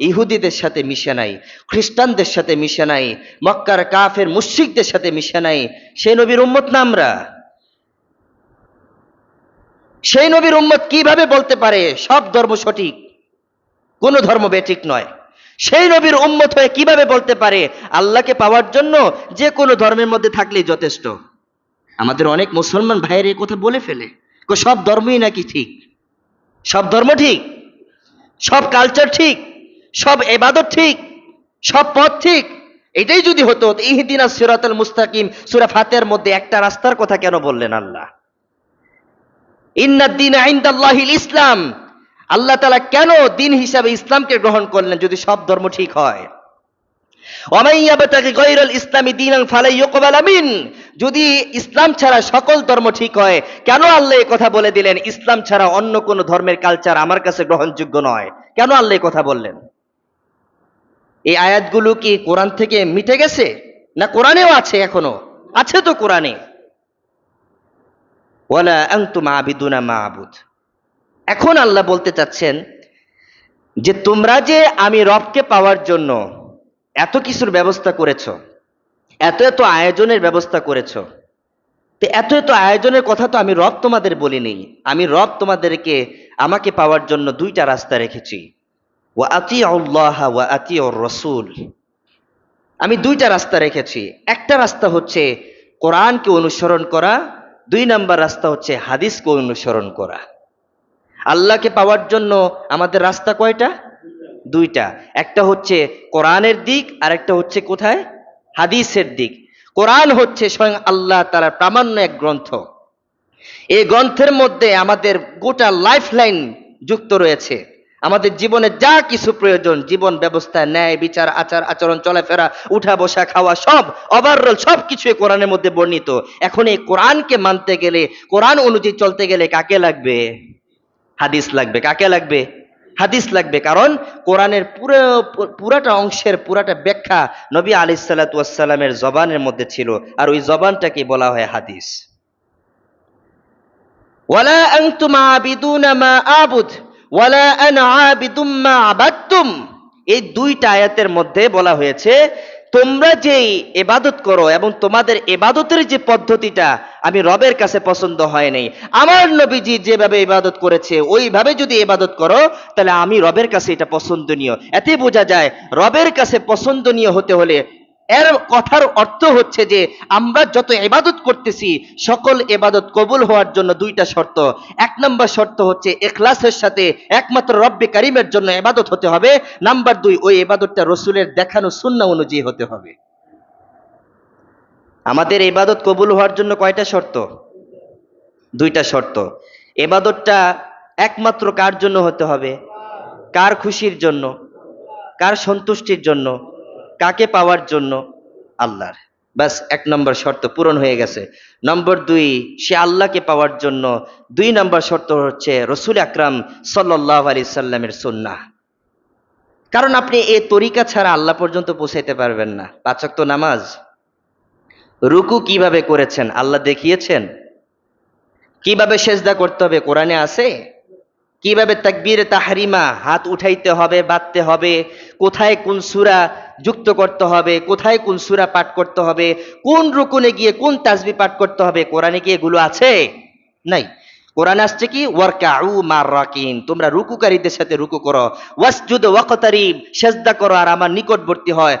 ইহুদিদের সাথে মিশে নাই, খ্রিস্টানদের সাথে মিশে নাই, মক্কার কাফের মুশরিকদের সাথে মিশে নাই। সেই নবীর উম্মত না আমরা? সেই নবীর উম্মত কিভাবে বলতে পারে সব ধর্ম সঠিক, কোন ধর্ম বেঠিক নয়? সেই নবীর উম্মত হয়ে কিভাবে বলতে পারে আল্লাহকে পাওয়ার জন্য যে কোনো ধর্মের মধ্যে থাকলেই যথেষ্ট? আমাদের অনেক মুসলমান ভাইয়ের এই কথা বলে ফেলে, সব ধর্মই নাকি ঠিক, সব ধর্ম ঠিক, সব কালচার ঠিক, সব ইবাদত ঠিক, সব পথ ঠিক। এটাই যদি হতো, ইহদিনাস সিরাতাল মুস্তাকিম সূরা ফাতিহার মধ্যে একটা রাস্তার কথা কেন বললেন আল্লাহ? ইন্নাদ দীনা ইনদাল্লাহিল ইসলাম, আল্লাহ তাআলা কেন দিন হিসাবে ইসলামকে গ্রহণ করলেন যদি সব ধর্ম ঠিক হয়? ওয়ামান ইয়াবতাগি গায়রাল ইসলামি দীনান ফালা ইউকবালা মিন, যদি ইসলাম ছাড়া সকল ধর্ম ঠিক হয়, কেন আল্লাহ এই কথা বলে দিলেন ইসলাম ছাড়া অন্য কোন ধর্মের কালচার আমার কাছে গ্রহণযোগ্য নয়? কেন আল্লাহ এই কথা বললেন? এই আয়াতগুলো কি কোরআন থেকে মিটে গেছে? না কোরআনেও আছে, এখনো আছে তো কোরআনে। ওয়ালা আনতুম আবিদুনা মা আবুদ। এখন আল্লাহ বলতে চাচ্ছেন যে তোমরা যে আমি রবকে পাওয়ার জন্য এত কিছুর ব্যবস্থা করেছো, এত এত আয়োজনের ব্যবস্থা করেছো, তো এত এত আয়োজনের কথা তো আমি রব তোমাদের বলিনি। আমি রব তোমাদেরকে আমাকে পাওয়ার জন্য দুইটা রাস্তা রেখেছি, ওয়া আতিউল্লাহ ওয়া আতিউর রাসূল। আমি দুইটা রাস্তা রেখেছি। একটা রাস্তা হচ্ছে কোরআনকে অনুসরণ করা, দুই নাম্বার রাস্তা হচ্ছে হাদিসকে অনুসরণ করা। আল্লাহকে পাওয়ার জন্য আমাদের রাস্তা কয়টা? দুইটা। একটা হচ্ছে কোরআনের দিক, আর একটা হচ্ছে কোথায়? হাদিসের দিক। কোরআন হচ্ছে স্বয়ং আল্লাহ তাআলার প্রামাণ্য এক গ্রন্থ। এই গ্রন্থের মধ্যে আমাদের গোটা লাইফ লাইন যুক্ত রয়েছে। আমাদের জীবনে যা কিছু প্রয়োজন, জীবন ব্যবস্থা, ন্যায় বিচার, আচার আচরণ, চলাফেরা, উঠা বসা, খাওয়া, সব ওভারঅল সব কিছু কোরআনের মধ্যে বর্ণিত। এখন এই কোরআনকে মানতে গেলে, কোরআন অনুযায়ী চলতে গেলে কাকে লাগবে? হাদিস লাগবে। কাকে লাগবে? হাদিস লাগবে। কারণ কোরআনের পুরাটা অংশের পুরাটা ব্যাখ্যা নবী আলাইহিস সালাতু ওয়াস সালামের জবানের মধ্যে ছিল, আর ওই জবানটাকে বলা হয় হাদিস। ওয়ালা আনতুম আবিদুনা মা আবুদ ওয়ালা আনা আবিদুম মা আবাদতুম। এই দুইটা আয়াতের মধ্যে বলা হয়েছে তোমরা যে ইবাদত করো এবং তোমাদের ইবাদতের যে পদ্ধতিটা আমি রবের কাছে পছন্দ হয় নাই। আমার নবীজি যেভাবে ইবাদত করেছে ওইভাবে যদি ইবাদত করো তাহলে আমি রবের কাছে এটা পছন্দনীয়। এতে বোঝা যায় রবের কাছে পছন্দনীয় হতে হলে, এর কথার অর্থ হচ্ছে যে আমরা যত ইবাদত করতেছি সকল ইবাদত কবুল হওয়ার জন্য দুইটা শর্ত। এক নম্বর শর্ত হচ্ছে ইখলাসের সাথে একমাত্র রব্বে কারীমের জন্য ইবাদত হতে হবে। নাম্বার দুই, ওই ইবাদতটা রাসূলের দেখানো সুন্নাহ অনুযায়ী হতে হবে। আমাদের ইবাদত কবুল হওয়ার জন্য কয়টা শর্ত? দুইটা শর্ত। ইবাদতটা একমাত্র কার জন্য হতে হবে? কার খুশির জন্য? কার সন্তুষ্টির জন্য? কাকে পাওয়ার জন্য? আল্লাহর। বাস এক নম্বর শর্ত পূরণ হয়ে গেছে। নম্বর দুই, সে আল্লাহকে পাওয়ার জন্য দুই নম্বর শর্ত হচ্ছে রাসূল আকরাম সাল্লাল্লাহু আলাইহি সাল্লামের সুন্নাহ। কারণ আপনি এই তরিকা ছাড়া আল্লাহ পর্যন্ত পৌঁছাইতে পারবেন না। পাঁচ ওয়াক্ত নামাজ, রুকু কিভাবে করেছেন আল্লাহ দেখিয়েছেন? কিভাবে সেজদা করতে হবে কোরআনে আছে? কিভাবে তাকবীরে তাহরিমা হাত উঠাইতে হবে, বাঁধতে হবে, কোথায় কোন সূরা যুক্ত করতে হবে, কোথায় কোন সূরা পাঠ করতে হবে, কোন রুকুনে গিয়ে কোন তাসবিহ পাঠ করতে হবে, কোরআনে কি এগুলো আছে? নাই। কোরআনে আসছে কি ওয়ারকাউ মার রাকিন, তোমরা রুকুকারীদের সাথে রুকু করো, ওয়াসজুদ ওয়াকতারিব, সিজদা করো আর আমার নিকটবর্তী হয়,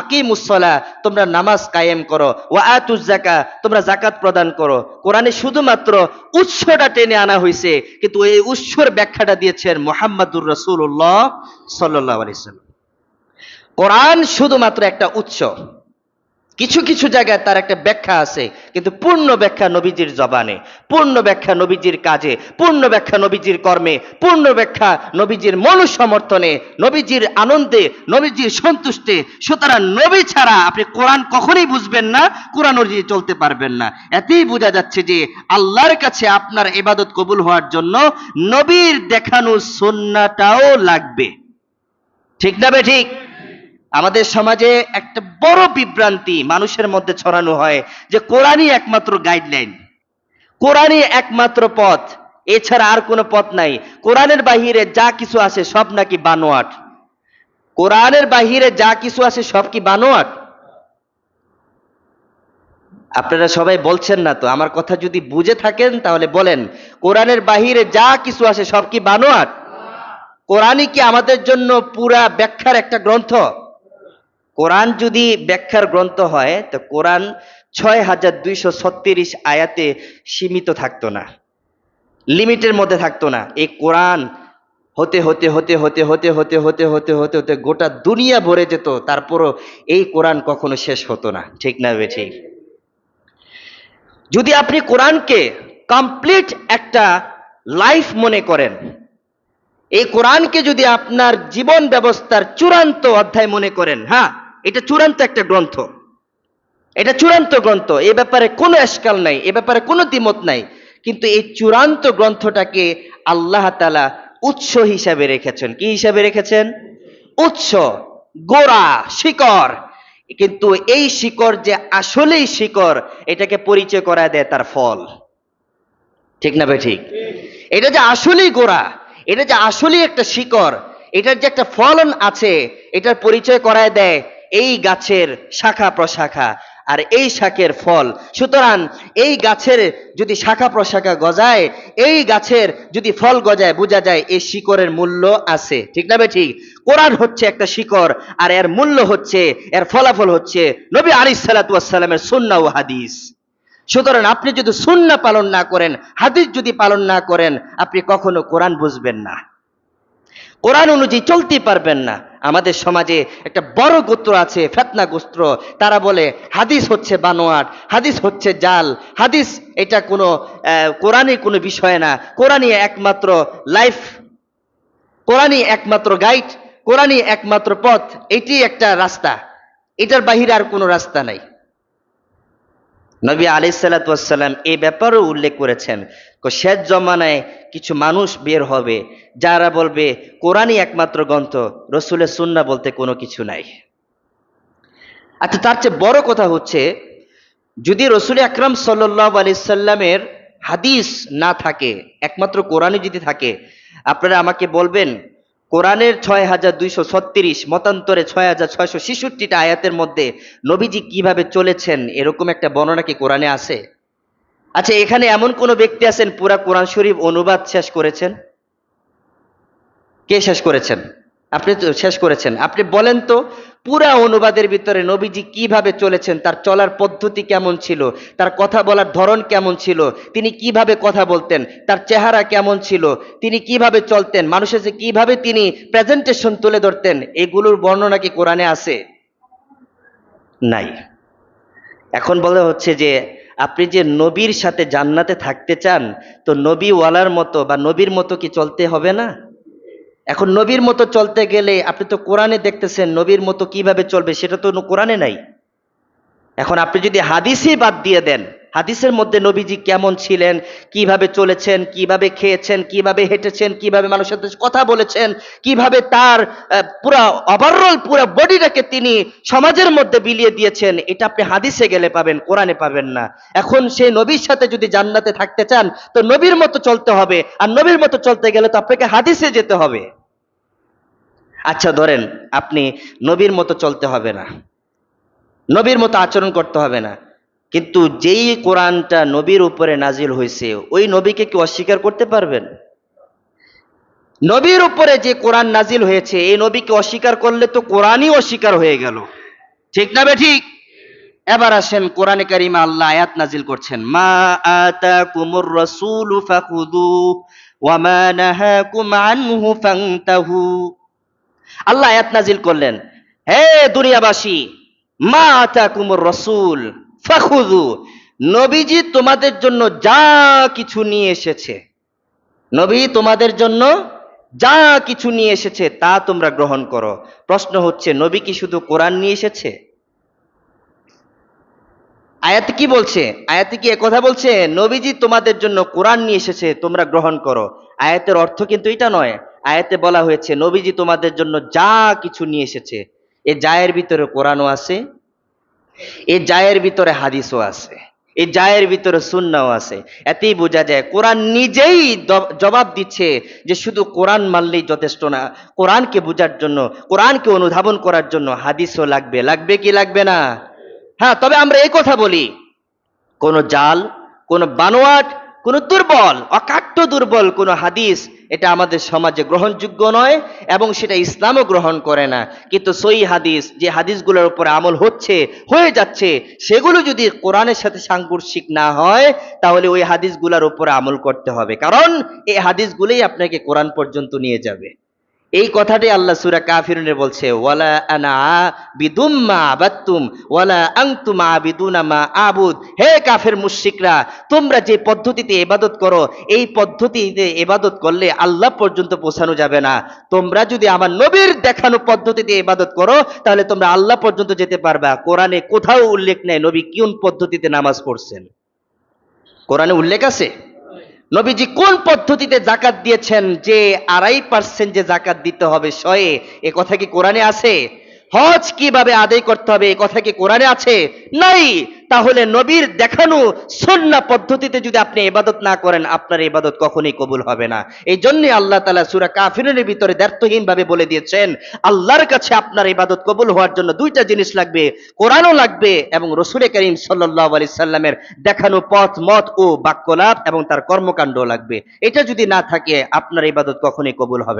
আকিমুস সালাহ, তোমরা নামাজ কায়েম করো, ওয়া আতুজ যাকাত, তোমরা যাকাত প্রদান করো। কোরআনে শুধুমাত্র উৎসটা টেনে আনা হয়েছে, কিন্তু এই উৎসর ব্যাখ্যাটা দিয়েছেন মুহাম্মাদুর রাসূলুল্লাহ সাল্লাল্লাহু আলাইহি ওয়াসাল্লাম। কোরআন শুধুমাত্র একটা উৎস, কিছু কিছু জায়গায় তার একটা ব্যাখ্যা আছে, কিন্তু পূর্ণ ব্যাখ্যা নবীজির জবানে, পূর্ণ ব্যাখ্যা নবীজির কাজে, পূর্ণ ব্যাখ্যা নবীজির কর্মে, পূর্ণ ব্যাখ্যা নবীজির মনোসমর্থনে, নবীজির আনন্দে, নবীজির সন্তুষ্টে। সুতরাং নবী ছাড়া আপনি কোরআন কখনোই বুঝবেন না, কোরআন অনুযায়ী চলতে পারবেন না। এতেই বোঝা যাচ্ছে যে আল্লাহর কাছে আপনার ইবাদত কবুল হওয়ার জন্য নবীর দেখানো সুন্নাহটাও লাগবে। ঠিক না বে ঠিক? আমাদের সমাজে একটা বড় বিভ্রান্তি মানুষের মধ্যে ছড়ানো হয় যে কোরআনই একমাত্র গাইডলাইন, কোরআনই একমাত্র পথ, এছাড়া আর কোনো পথ নাই। কোরআনের বাহিরে যা কিছু আছে সব নাকি বানোয়াট। কোরআনের বাহিরে যা কিছু আছে সব কি বানোয়াট? আপনারা সবাই বলছেন না তো, আমার কথা যদি বুঝে থাকেন তাহলে বলেন, কোরআনের বাহিরে যা কিছু আছে সব কি বানোয়াট? কোরআনই কি আমাদের জন্য পুরা ব্যাখ্যার একটা গ্রন্থ? কোরআন যদি ব্যাখ্যার গ্রন্থ হয় তো কোরআন ৬,২৩৬ আয়াতে সীমিত থাকতো না, লিমিটের মধ্যে থাকতো না। এই কোরআন হতে হতে হতে হতে হতে হতে হতে হতে হতে হতে গোটা দুনিয়া ভরে যেত, তারপরও এই কোরআন কখনো শেষ হতো না। ঠিক না ঠিক? যদি আপনি কোরআনকে কমপ্লিট একটা লাইফ মনে করেন, এই কোরআনকে যদি আপনার জীবন ব্যবস্থার চূড়ান্ত অধ্যায় মনে করেন, হ্যাঁ এটা চূড়ান্ত একটা গ্রন্থ, এটা চূড়ান্ত গ্রন্থ, এ ব্যাপারে কোনো এশকাল নাই, এ ব্যাপারে কোনো দ্বিমত নাই। কিন্তু এই চূড়ান্ত গ্রন্থটাকে আল্লাহ তাআলা উৎস হিসাবে রেখেছেন। কি হিসাবে রেখেছেন? উৎস, গোড়া, শিকড়। কিন্তু এই শিকড় যে আসলেই শিকড়, এটাকে পরিচয় করায় দেয় তার ফল। ঠিক না ভাই ঠিক? এটা যে আসলেই গোড়া, এটা যে আসলেই একটা শিকড়, এটার যে একটা ফলন আছে, এটার পরিচয় করায় দেয় এই গাছের শাখা প্রশাখা আর এই শাকের ফল। সুতরাং এই গাছের যদি শাখা প্রশাখা গজায়, এই গাছের যদি ফল গজায়, বোঝা যায় এই শিকড়ের মূল্য আছে। ঠিক না ভাই ঠিক? কোরআন হচ্ছে একটা শিকড়, আর এর মূল্য হচ্ছে, এর ফলাফল হচ্ছে নবী আলাইহিস সালাতু ওয়াস সালামের সুন্নাহ ও হাদিস। সুতরাং আপনি যদি সুন্নাহ পালন না করেন, হাদিস যদি পালন না করেন, আপনি কখনো কোরআন বুঝবেন না, কোরআন অনুযায়ী চলতে পারবেন না। আমাদের সমাজে একটা বড় গোত্র আছে, ফেতনা গোত্র। তারা বলে হাদিস হচ্ছে বানোয়াট, হাদিস হচ্ছে জাল, হাদিস এটা কোনো কোরআনের কোনো বিষয় না, কোরআনই একমাত্র লাইফ, কোরআনই একমাত্র গাইড, কোরআনই একমাত্র পথ, এটি একটা রাস্তা, এটার বাহিরে আর কোনো রাস্তা নাই। নবী আলাইহিস সালাতু ওয়াস সালাম এই ব্যাপারেও উল্লেখ করেছেন, শেষ জমানায় কিছু মানুষ বের হবে যারা বলবে কোরআনই একমাত্র গ্রন্থ, রসুলের সুন্নাহ বলতে কোনো কিছু নাই। আচ্ছা, তার চেয়ে বড় কথা হচ্ছে, যদি রসুল আকরাম সাল্লাল্লাহু আলাইহি সাল্লামের হাদিস না থাকে, একমাত্র কোরআনই যদি থাকে, আপনারা আমাকে বলবেন কোরআনের ৬,২৩৬, মতান্তরে ৬,৬৬৬টা আয়াতের মধ্যে নবীজি কিভাবে চলেছেন এরকম একটা বর্ণনা কি কোরআনে আছে? আচ্ছা, এখানে এমন কোন ব্যক্তি আছেন পুরা কোরআন শরীফ অনুবাদ শেষ করেছেন? কে শেষ করেছেন? আপনি তো শেষ করেছেন। আপনি বলেন তো, পুরা অনুবাদের ভিতরে নবীজি কিভাবে চলেছেন, তার চলার পদ্ধতি কেমন ছিল, তার কথা বলার ধরন কেমন ছিল, তিনি কিভাবে কথা বলতেন, তার চেহারা কেমন ছিল, তিনি কিভাবে চলতেন, মানুষের যে কিভাবে তিনি প্রেজেন্টেশন তুলে ধরতেন, এগুলোর বর্ণনা কি কোরআনে আছে? নাই। এখন বলা হচ্ছে যে আপনি যে নবীর সাথে জান্নাতে থাকতে চান, তো নবী ওয়ালার মতো বা নবীর মতো কি চলতে হবে না? এখন নবীর মতো চলতে গেলে আপনি তো কোরআনে দেখতেছেন নবীর মতো কিভাবে চলবে, সেটা তো কোরআনে নাই। এখন আপনি যদি হাদিসই বাদ দিয়ে দেন, হাদিসের মধ্যে নবীজি কেমন ছিলেন, কিভাবে চলেছেন, কিভাবে খেয়েছেন, কিভাবে হেঁটেছেন, কিভাবে মানুষের সাথে কথা বলেছেন, কিভাবে তার পুরা ওভারঅল পুরা বডিটাকে তিনি সমাজের মধ্যে বিলিয়ে দিয়েছেন, এটা আপনি হাদিসে গেলে পাবেন, কোরআনে পাবেন না। এখন সেই নবীর সাথে যদি জান্নাতে থাকতে চান, তো নবীর মতো চলতে হবে, আর নবীর মতো চলতে গেলে তো আপনাকে হাদিসে যেতে হবে। আচ্ছা ধরেন আপনি নবীর মতো চলতে হবে না, নবীর মতো আচরণ করতে হবে না, কিন্তু যেই কোরআনটা নবীর উপরে নাজিল হয়েছে, ওই নবীকে কি অস্বীকার করতে পারবেন? নবীর উপরে যে কোরআন নাজিল হয়েছে, এই নবীকে অস্বীকার করলে তো কোরআনই অস্বীকার হয়ে গেল। ঠিক না বে ঠিক? এবার আসেন কোরআনে কারিমে আল্লাহ আয়াত নাজিল করছেন, মা আতাকুমুর রাসূলু ফাখুযু ওয়া মা নাহাকুম আনহু ফান্তাহু। আল্লাহ আয়াত নাজিল করলেন, হে দুনিয়াবাসী, মা আতাকুমুর রাসূল ফাখুযু, নবীজি তোমাদের জন্য যা কিছু নিয়ে এসেছে, নবী তোমাদের জন্য যা কিছু নিয়ে এসেছে তা তোমরা গ্রহণ করো। প্রশ্ন হচ্ছে, নবী কি শুধু কোরআন নিয়ে এসেছে? আয়াতে কি বলছে? আয়াতে কি একথা বলছে নবীজি তোমাদের জন্য কোরআন নিয়ে এসেছে, তোমরা গ্রহণ করো? আয়াতের অর্থ কিন্তু এটা নয়। আয়াতে বলা হয়েছে নবীজি তোমাদের জন্য যা কিছু নিয়ে এসেছে, এ যায়ের ভিতরে কোরআনও আছে, এ যায়ের ভিতরে হাদিসও আছে। এই জায়ের ভিতরে সুন্নাও আছে। এতেই বোঝা যায় কোরআন নিজেই জবাব দিচ্ছে যে শুধু কোরআন মানলেই যথেষ্ট না, কোরআনকে বোঝার জন্য, কোরআনকে অনুধাবন করার জন্য হাদিসও লাগবে। লাগবে কি লাগবে না? হ্যাঁ, তবে আমরা এই কথা বলি, কোন জাল, কোন বানোয়াট, কোন দুর্বল, অকাট্য দুর্বল কোন হাদিস এটা আমাদের সমাজে গ্রহণযোগ্য নয় এবং সেটা ইসলামও গ্রহণ করে না। কিন্তু সহিহ হাদিস, যে হাদিসগুলোর উপর আমল হয়ে যাচ্ছে, সেগুলো যদি কোরআনের সাথে সাংঘর্ষিক না হয় তাহলে ওই হাদিসগুলোর উপর আমল করতে হবে, কারণ এই হাদিসগুলোই আপনাকে কোরআন পর্যন্ত নিয়ে যাবে। এই কথাটাই আল্লাহ সূরা কাফিরুনে বলছে, ওয়ালা আনা আবিদুম মা আবাদতুম ওয়ালা আনতুম আবিদুনা মা আবুদ। হে কাফের মুশরিকরা, তোমরা যে পদ্ধতিতে ইবাদত করো, এই পদ্ধতিতে ইবাদত করলে আল্লাহ পর্যন্ত পৌঁছানো যাবে না। তোমরা যদি আমার নবীর দেখানো পদ্ধতিতে ইবাদত করো তাহলে তোমরা আল্লাহ পর্যন্ত যেতে পারবা। কোরআনে কোথাও উল্লেখ নেই নবী কোন পদ্ধতিতে নামাজ পড়ছেন। কোরআনে উল্লেখ আছে নবীজি কোন পদ্ধতিতে জাকাত দিয়েছেন, যে 2.5% যে জাকাত দিতে হবে শয়ে, এ কথা কি কোরআনে আছে? হজ কিভাবে আদায় করতে হবে এ কথা কি কোরআনে আছে? নাই। তাহলে নবীর দেখানো সুন্নাহ পদ্ধতিতে যদি আপনি ইবাদত না করেন, আপনার ইবাদত কখনোই কবুল হবে না। এই জন্য আল্লাহ তাআলা সূরা কাফিরুনের ভিতরে দ্ব্যর্থহীন ভাবে বলে দিয়েছেন, আল্লাহর কাছে আপনার ইবাদত কবুল হওয়ার জন্য দুইটা জিনিস লাগবে, কোরআনও লাগবে এবং রাসূল করিম সাল্লাল্লাহু আলাইহি সাল্লামের দেখানো পথ, মত ও বাক্যলাপ এবং তার কর্মকাণ্ড লাগবে। এটা যদি না থাকে আপনার ইবাদত কখনোই কবুল হবে না।